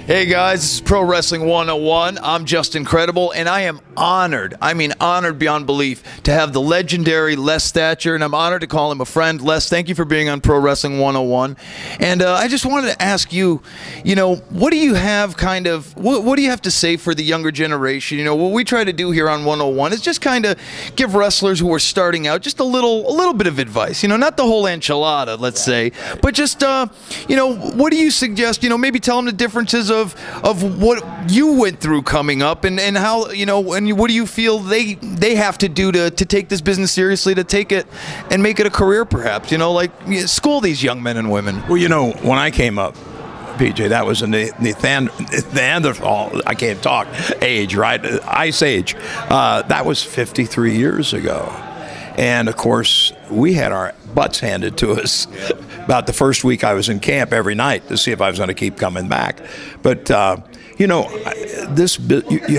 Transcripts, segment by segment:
Hey guys, this is Pro Wrestling 101. I'm just incredible, and I am honored, I mean honored beyond belief, to have the legendary Les Thatcher, and I'm honored to call him a friend. Les, thank you for being on Pro Wrestling 101. And I just wanted to ask you, what do you have what do you have to say for the younger generation? What we try to do here on 101 is just kind of give wrestlers who are starting out just a little bit of advice. Not the whole enchilada, let's say, but just, what do you suggest? Maybe tell them the differences of what you went through coming up, and how, and what do you feel they have to do to take this business seriously, to take it and make it a career, perhaps, like school these young men and women. Well, when I came up, PJ, that was a Neanderthal, I can't talk, age, right? Ice Age. That was 53 years ago. And, of course, we had our butts handed to us about the first week I was in camp every night to see if I was going to keep coming back. But, you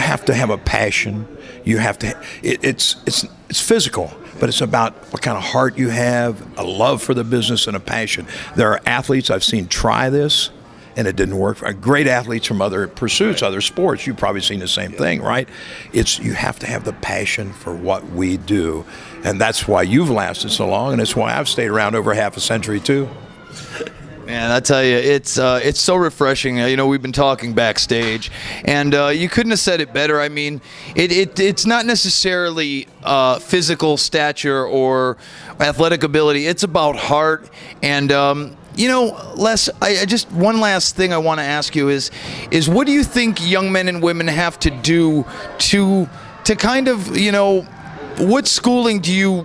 have to have a passion. You have to, it's physical, but it's about what kind of heart you have, a love for the business and a passion. There are athletes I've seen try this, and it didn't work. Great athletes from other pursuits, other sports. You've probably seen the same thing, right? You have to have the passion for what we do, and that's why you've lasted so long, and it's why I've stayed around over half a century too. Man, I tell you, it's so refreshing. We've been talking backstage, and you couldn't have said it better. I mean, it's not necessarily physical stature or athletic ability. It's about heart. And Les, just one last thing I want to ask you is what do you think young men and women have to do to kind of, what schooling do you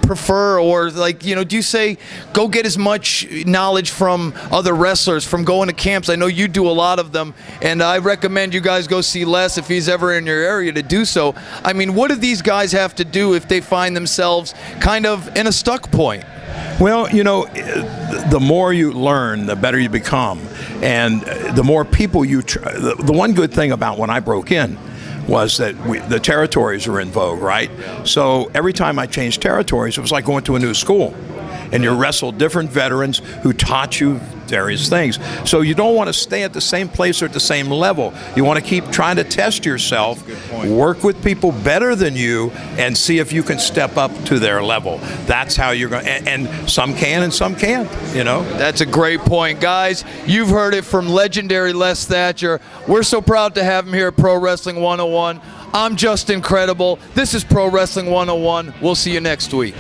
prefer, or do you say go get as much knowledge from other wrestlers, from going to camps? I know you do a lot of them, and I recommend you guys go see Les if he's ever in your area to do so. I mean, what do these guys have to do if they find themselves kind of in a stuck point? Well, the more you learn, the better you become, and the more people you try. The one good thing about when I broke in was that the territories were in vogue, right? So every time I changed territories, it was like going to a new school. And you wrestled different veterans who taught you various things. So you don't want to stay at the same place or at the same level. You want to keep trying to test yourself, work with people better than you, and see if you can step up to their level. That's how you're going, and some can and some can't, That's a great point. Guys, you've heard it from legendary Les Thatcher. We're so proud to have him here at Pro Wrestling 101. I'm just incredible. This is Pro Wrestling 101. We'll see you next week.